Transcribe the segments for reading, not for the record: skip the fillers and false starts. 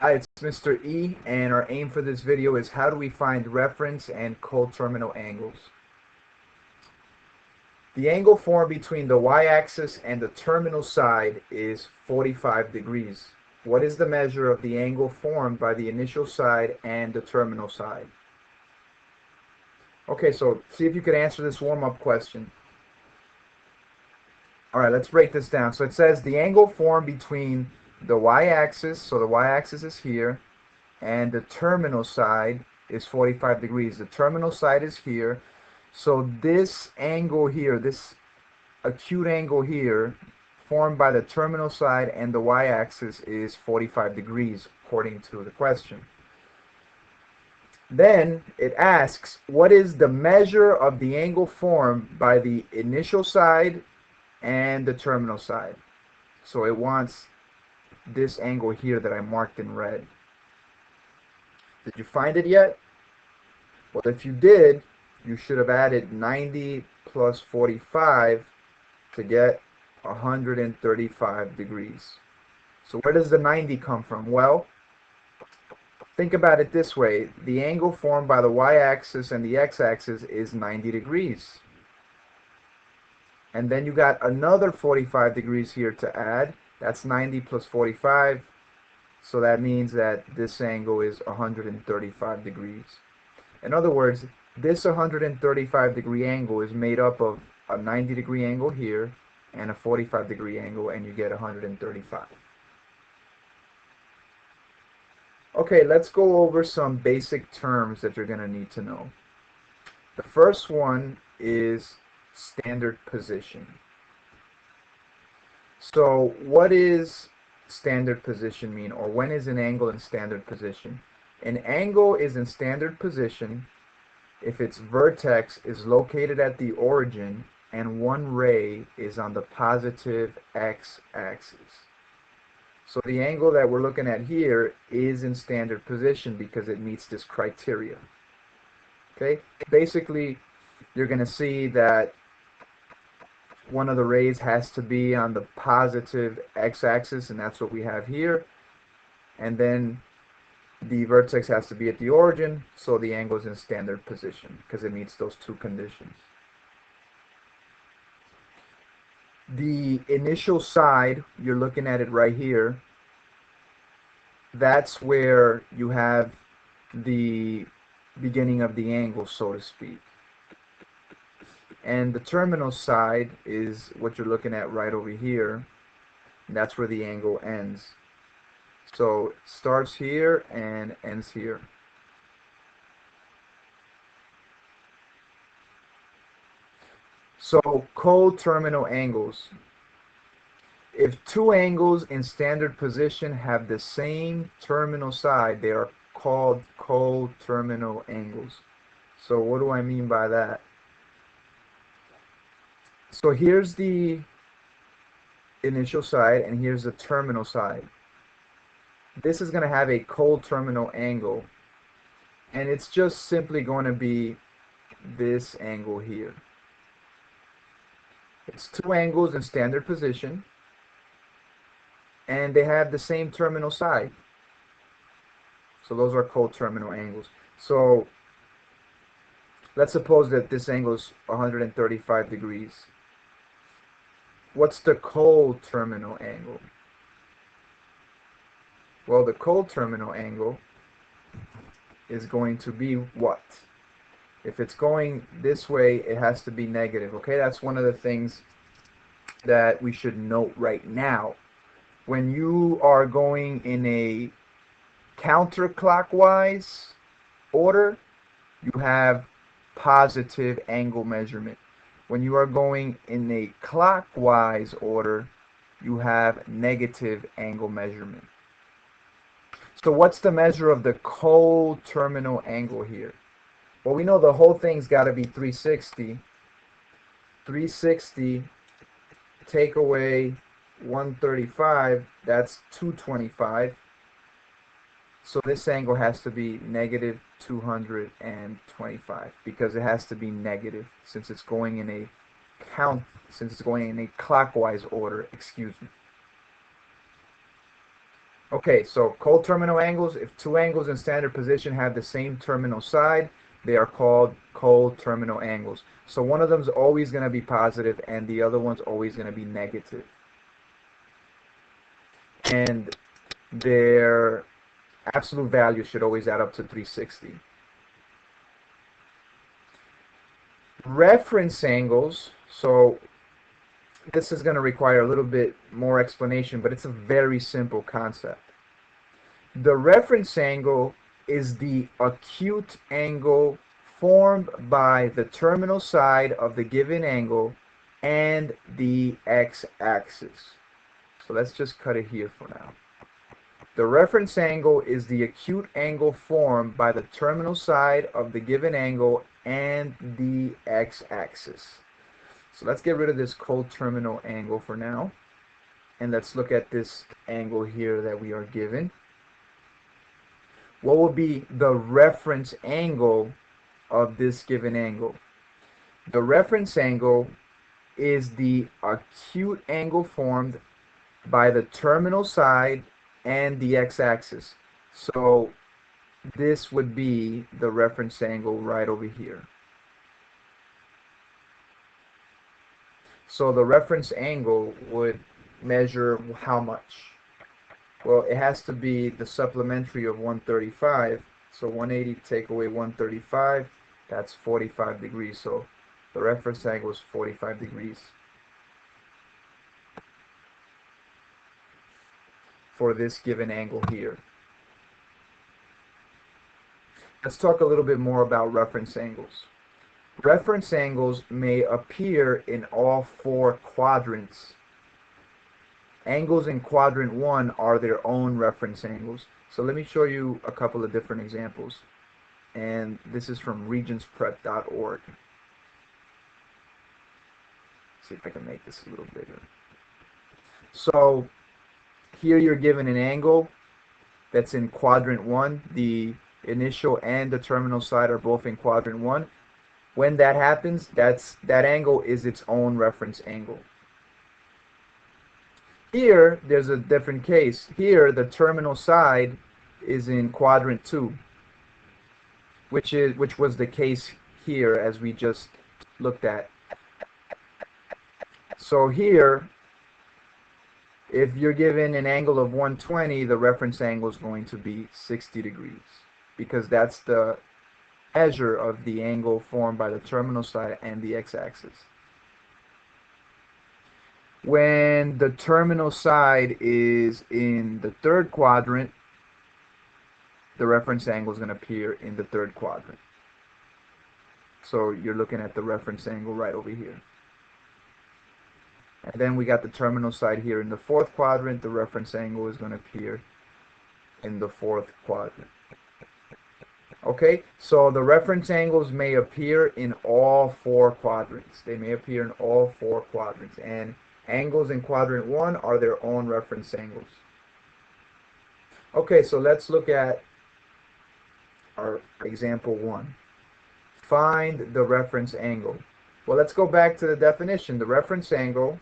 Hi, it's Mr. E, and our aim for this video is how do we find reference and coterminal angles. The angle formed between the y-axis and the terminal side is 45 degrees. What is the measure of the angle formed by the initial side and the terminal side? Okay, so see if you could answer this warm-up question. All right, let's break this down. So it says the angle formed between the y-axis, so the y-axis is here, and the terminal side is 45 degrees. The terminal side is here. So this angle here, this acute angle here, formed by the terminal side and the y-axis is 45 degrees, according to the question. Then it asks, what is the measure of the angle formed by the initial side and the terminal side? So it wants this angle here that I marked in red. Did you find it yet? Well, if you did, you should have added 90 plus 45 to get 135 degrees. So where does the 90 come from? Well, think about it this way. The angle formed by the y-axis and the x-axis is 90 degrees. And then you got another 45 degrees here to add. That's 90 plus 45. So that means that this angle is 135 degrees. In other words, this 135 degree angle is made up of a 90 degree angle here and a 45 degree angle, and you get 135. Okay, let's go over some basic terms that you're going to need to know. The first one is standard position. So what is standard position mean, or when is an angle in standard position? An angle is in standard position if its vertex is located at the origin and one ray is on the positive x-axis. So the angle that we're looking at here is in standard position because it meets this criteria. Okay, basically you're going to see that one of the rays has to be on the positive x-axis, and that's what we have here. And then the vertex has to be at the origin, so the angle is in standard position because it meets those two conditions. The initial side, you're looking at it right here, that's where you have the beginning of the angle, so to speak. And the terminal side is what you're looking at right over here. And that's where the angle ends. So it starts here and ends here. So coterminal angles. If two angles in standard position have the same terminal side, they are called coterminal angles. So what do I mean by that? So here's the initial side and here's the terminal side. This is going to have a coterminal angle, and it's just simply going to be this angle here. It's two angles in standard position, and they have the same terminal side. So those are coterminal angles. So let's suppose that this angle is 135 degrees. What's the coterminal angle? Well, the coterminal angle is going to be what? If it's going this way, it has to be negative. Okay, that's one of the things that we should note right now. When you are going in a counterclockwise order, you have positive angle measurement. When you are going in a clockwise order, you have negative angle measurement. So what's the measure of the coterminal angle here? Well, we know the whole thing's got to be 360. 360 take away 135, that's 225. So this angle has to be negative 225 because it has to be negative since it's going in a clockwise order, excuse me. Okay, so coterminal angles, if two angles in standard position have the same terminal side, they are called coterminal angles. So one of them is always going to be positive and the other one's always going to be negative. And their absolute value should always add up to 360. Reference angles, so this is going to require a little bit more explanation, but it's a very simple concept. The reference angle is the acute angle formed by the terminal side of the given angle and the x-axis. So let's just cut it here for now. The reference angle is the acute angle formed by the terminal side of the given angle and the x-axis. So let's get rid of this coterminal angle for now. And let's look at this angle here that we are given. What will be the reference angle of this given angle? The reference angle is the acute angle formed by the terminal side and the x-axis. So this would be the reference angle right over here. So the reference angle would measure how much? Well, it has to be the supplementary of 135. So 180 take away 135, that's 45 degrees. So the reference angle is 45 degrees for this given angle here. Let's talk a little bit more about reference angles. Reference angles may appear in all four quadrants. Angles in quadrant 1 are their own reference angles. So let me show you a couple of different examples. And this is from regentsprep.org. See if I can make this a little bigger. So here you're given an angle that's in quadrant 1. The initial and the terminal side are both in quadrant 1. When that happens, that angle is its own reference angle. Here, there's a different case. Here, the terminal side is in quadrant 2, which was the case here as we just looked at. So here, if you're given an angle of 120, the reference angle is going to be 60 degrees because that's the measure of the angle formed by the terminal side and the x-axis. When the terminal side is in the third quadrant, the reference angle is going to appear in the third quadrant. So you're looking at the reference angle right over here. And then we got the terminal side here in the fourth quadrant. The reference angle is going to appear in the fourth quadrant. Okay, so the reference angles may appear in all four quadrants. They may appear in all four quadrants. And angles in quadrant 1 are their own reference angles. Okay, so let's look at our example 1. Find the reference angle. Well, let's go back to the definition. The reference angle,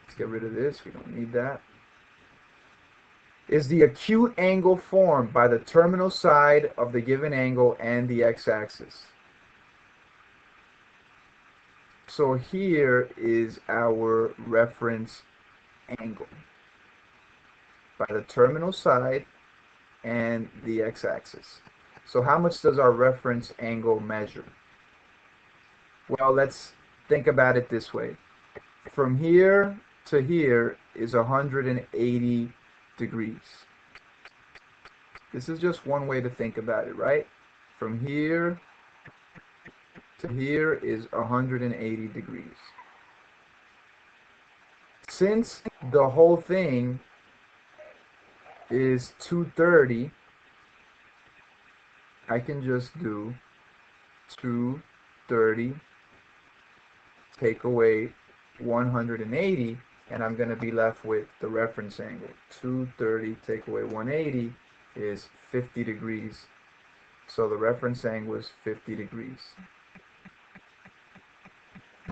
let's get rid of this, we don't need that, is the acute angle formed by the terminal side of the given angle and the x-axis. So here is our reference angle by the terminal side and the x-axis. So how much does our reference angle measure? Well, let's think about it this way. From here to here is 180 degrees. This is just one way to think about it, right? From here to here is 180 degrees. Since the whole thing is 230, I can just do 230 take away 180, and I'm going to be left with the reference angle. 230 take away 180 is 50 degrees. So the reference angle is 50 degrees.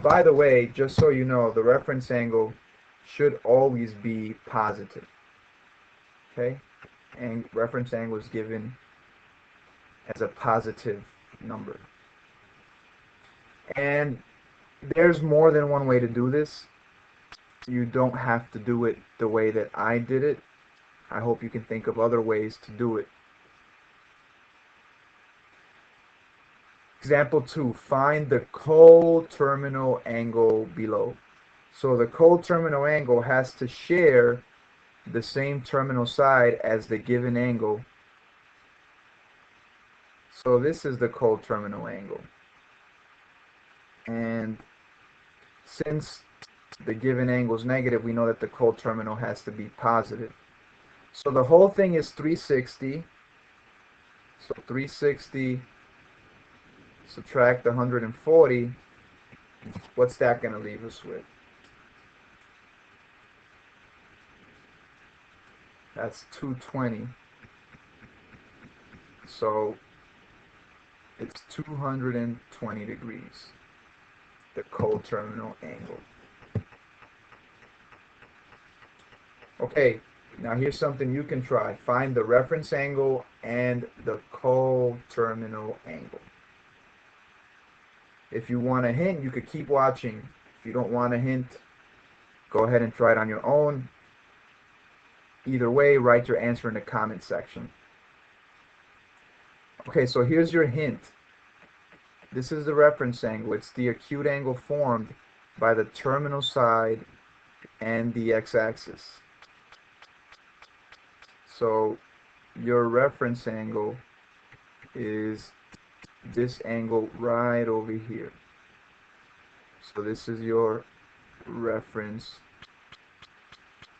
By the way, just so you know, the reference angle should always be positive. Okay? And reference angle is given as a positive number. And there's more than one way to do this. You don't have to do it the way that I did it. I hope you can think of other ways to do it. Example 2, find the coterminal angle below. So the coterminal angle has to share the same terminal side as the given angle. So this is the coterminal angle. And since the given angle is negative, we know that the coterminal has to be positive. So the whole thing is 360. So 360 subtract 140. What's that going to leave us with? That's 220. So it's 220 degrees, the coterminal angle. Okay, now here's something you can try. Find the reference angle and the coterminal angle. If you want a hint, you could keep watching. If you don't want a hint, go ahead and try it on your own. Either way, write your answer in the comment section. Okay, so here's your hint. This is the reference angle. It's the acute angle formed by the terminal side and the x-axis. So your reference angle is this angle right over here. So this is your reference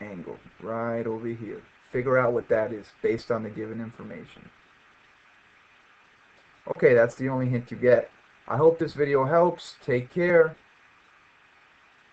angle right over here. Figure out what that is based on the given information. Okay, that's the only hint you get. I hope this video helps. Take care.